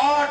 8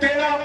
13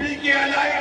PKLI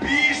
20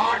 8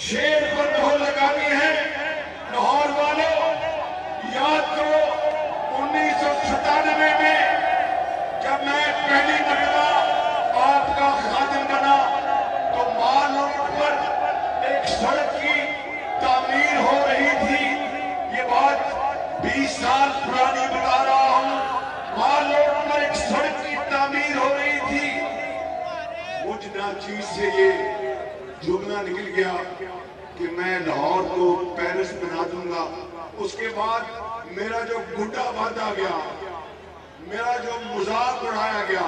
شیر پر مہر لگانی ہے لاہور والوں، یاد کرو 1997 میں جب میں پہلی مرتبہ آپ کا خادم بنا تو مال روڈ پر ایک سڑک کی تعمیر ہو رہی تھی. یہ بات 20 سال پرانی بتا رہا ہوں. مال روڈ پر ایک سڑک کی تعمیر ہو رہی تھی. مجھ ناچیز سے یہ جملہ نکل گیا کہ میں لاہور کو پیرس بنا دوں گا. اس کے بعد میرا جو گھٹا باندھا گیا، میرا جو مذاق اڑایا گیا،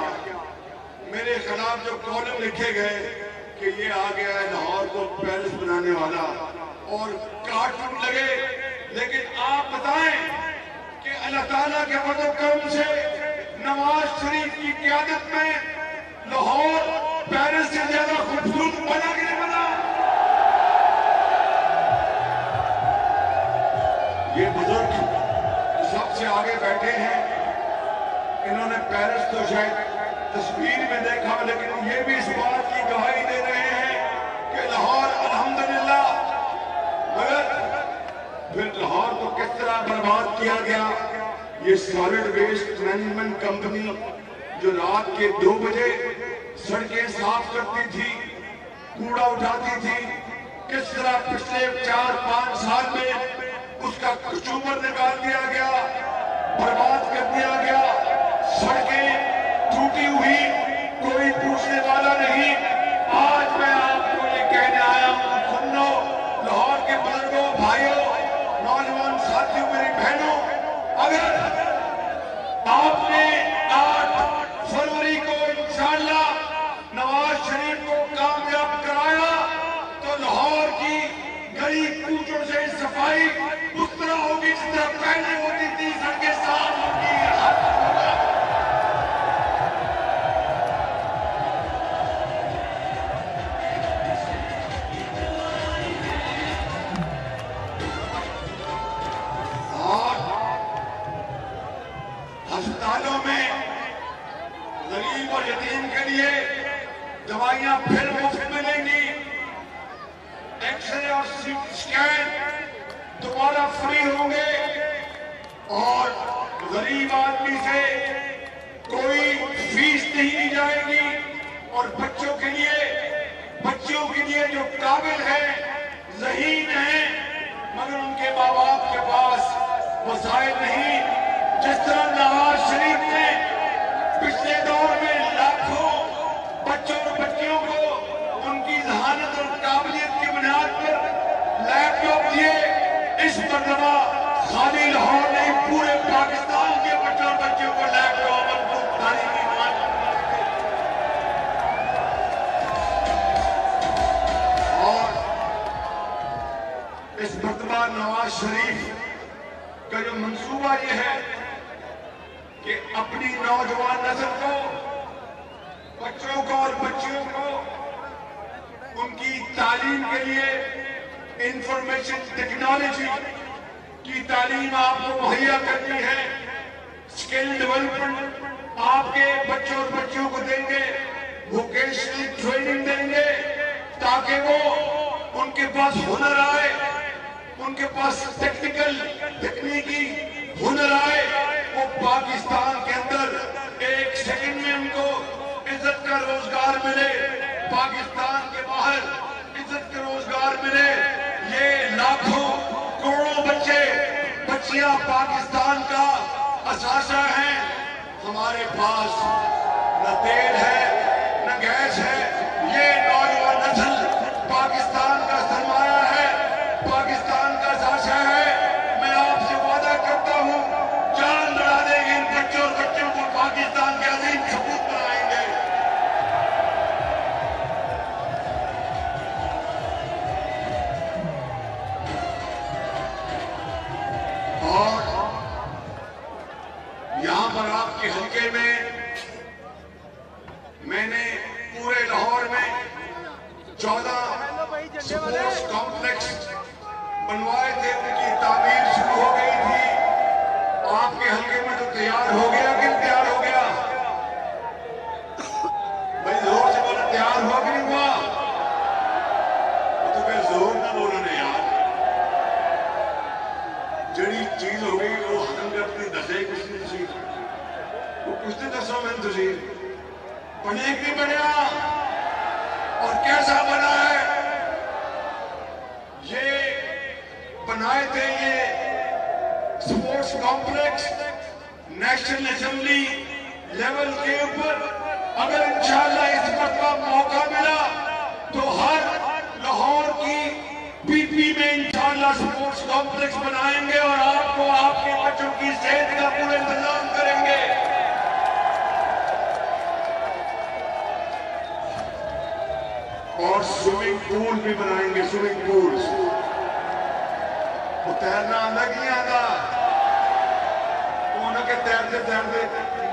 میرے خلاف جو کالم لکھے گئے کہ یہ آ گیا ہے لاہور کو پیرس بنانے والا، اور کارٹون لگے. لیکن آپ بتائیں کہ اللہ تعالیٰ کے فضل و کرم سے نواز شریف کی قیادت میں لاہور پیرس سے زیادہ خوبصورت بنا کہ نہیں بنا؟ یہ بزرگ سب سے آگے بیٹھے ہیں، انہوں نے پیرس تو شاید تصویر میں دیکھا، لیکن یہ بھی اس بات کی گواہی دے رہے ہیں کہ لاہور الحمدللہ. مگر پھر لاہور کو کس طرح برباد کیا گیا؟ یہ سالڈ ویسٹ مینجمنٹ کمپنی جو رات کے 2 بجے سڑکیں صاف کرتی تھی، کوڑا اٹھاتی تھی، کس طرح پچھلے 4-5 سال میں اس کا کچوبر نکال دیا گیا، برباد کر دیا گیا. سڑکیں ٹوٹی ہوئی، کوئی پوچھنے والا نہیں. آج میں آپ کو یہ کہنے آیا ہوں، سنو لاہور کے بزرگوں، بھائیوں، نوجوان ساتھیوں، میری بہنوں، اگر آپ نے 8 فروری کو انشاءاللہ نواز شریف کو کامیاب کرایا تو لاہور کی گلی کوچوں سے صفائی اس طرح ہوگی جس طرح پہلے ہوتی تھی. سڑکیں صاف ہوگی. اور ہسپتالوں میں غریب اور یتیم کے لیے دوائیاں پھر مفت ملیں گی. ایکس رے اور سی ٹی اسکین دوبارہ فری ہوں گے، اور غریب آدمی سے کوئی فیس نہیں لی جائے گی. اور بچوں کے لیے جو قابل ہیں، ذہین ہیں، مگر ان کے ماں باپ کے پاس وسائل نہیں، جس طرح نواز شریف نے پچھلے دور میں لاکھوں بچوں اور بچیوں کو ان کی ذہانت اور قابلیت کی بنیاد پر لیپ ٹاپ دیے، اس مرتبہ خالی لاہور نہیں، پورے پاکستان کے بچوں اور بچیوں کو لیپ ٹاپ اور تعلیمی مواد. اور اس مرتبہ نواز شریف کا جو منصوبہ یہ ہے کہ اپنی نوجوان نسل کو، بچوں کو اور بچیوں کو ان کی تعلیم کے لیے انفارمیشن ٹیکنالوجی کی تعلیم آپ کو مہیا کرنی ہے. اسکل ڈیولپمنٹ آپ کے بچوں اور بچیوں کو دیں گے، ووکیشنل ٹریننگ دیں گے تاکہ وہ ان کے پاس ہنر آئے، ان کے پاس تکنیکی ہنر آئے، وہ پاکستان کے اندر 1 سیکنڈ میں ان کو عزت کا روزگار ملے، پاکستان کے باہر عزت کا روزگار ملے. یہ لاکھوں کروڑوں بچیاں پاکستان کا اثاثہ ہیں. ہمارے پاس نہ تیل ہے نہ گیس ہے. یہ نوجوان نسل پاکستان کا سرمایہ ہے، پاکستان کا اثاثہ ہے. میں آپ سے وعدہ کرتا ہوں، جان لڑا دیں گے ان بچوں اور بچوں کو، پاکستان کے عظیم سپوت بنائیں گے. اور یہاں پر آپ کے حلقے میں نے پورے لاہور میں 14 سپورٹس کمپلیکس بنوائے تھے، ان کی تعمیر شروع ہو گئی تھی. آپ کے حلقے میں تو تیار ہو گیا کہ تیار ہو گیا؟ بھائی زور سے بولا، تیار ہوا کہ نہیں ہوا؟ تو پھر زور نہ چیز ہو گئی وہ ہم اپنی دسے کس نے تسی وہ کچھ نے دسو میں تسی بنے کہ نہیں بنیا اور کیسا بنا ہے یہ بنائے تھے یہ sports complex national assembly level کے اوپر اگر انشاءاللہ اس مرتبہ موقع ملا تو ہر لاہور کی پی پی میں انشاءاللہ سپورٹس کمپلیکس بنائیں گے اور آپ کو آپ کے بچوں کی صحت کا پورا انتظام کریں گے اور سوئمنگ پول بھی بنائیں گے سوئمنگ پولز وہ تیرنا آندہ کی آندہ تو انہوں کے تیرتے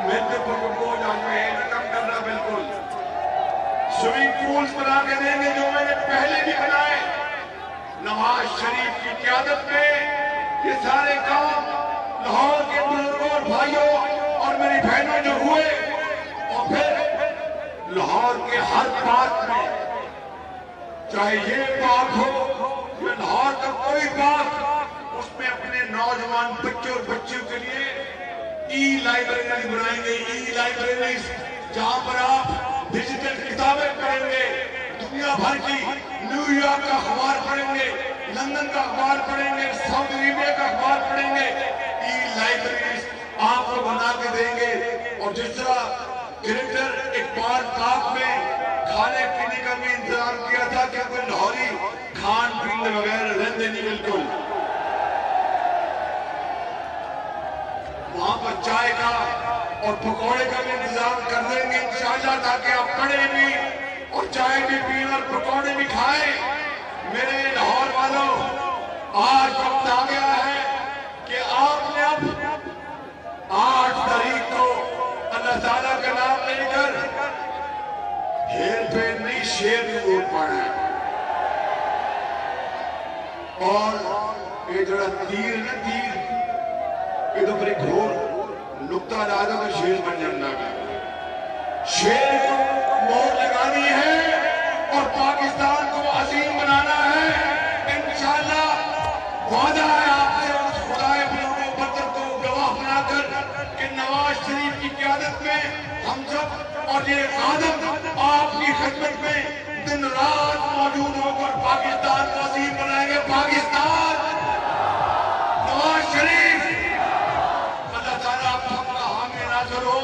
محنت پر کو جانوے ہیں کم کرنا بالکل سوئمنگ پولز بنا کے دیں گے جو میں نے پہلے بھی بنائے نواز شریف کی قیادت میں یہ سارے کام لاہور کے بزرگوں اور بھائیوں اور میری بہنوں جو ہوئے اور پھر لاہور کے ہر پارک میں چاہے یہ پارک ہو یا لاہور کا کوئی پارک اس میں اپنے نوجوان بچوں اور بچیوں کے لیے ای لائبریری بنائیں گے ای لائبریریز جہاں پر آپ ڈیجیٹل کتابیں پڑھیں گے دنیا بھر کی نیو یارک کا اخبار پڑھیں گے لندن کا اخبار پڑھیں گے سعودی عربیہ کا اخبار پڑھیں گے ای لائبریریز آپ کو بنا کے دیں گے اور جس طرح گریٹر اقبال پارک میں کھانے پینے کا بھی انتظام کیا تھا کہ کوئی لاہوری کھان پینے وغیرہ رہندے نہیں بالکل وہاں پر چائے کا اور پکوڑے کا بھی انتظام کر دیں گے انشاءاللہ تاکہ آپ پڑھیں بھی اور چائے بھی پین اور پکوڑے بھی کھائیں میرے لاہور والوں آج وقت آ گیا ہے کہ آپ نے اب 8 تاریخ کو اللہ تعالیٰ کا نام لے کر ہیر پہ نہیں شیر میں ووٹ پانا ہے اور یہ جڑا تیر نا تیر یہ تو پر ایک اور نکتہ ڈالا تو شیر بن جانا ہے شیر کو مہر لگانی ہے اور پاکستان کو عظیم بنانا ہے انشاءاللہ وعدہ ہے آپ سے اور خدائے بلند و برتر کو گواہ بنا کر کہ نواز شریف کی قیادت میں ہم سب اور یہ آدم آپ کی خدمت میں دن رات موجود ہو کر پاکستان کو عظیم بنائیں گے پاکستان نواز شریف اللہ تعالیٰ آپ سب کا حامی ناظر ہو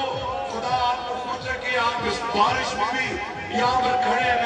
خدا آپ کو خوش رکھے آپ اس بارش میں بھی یہاں پر کھڑے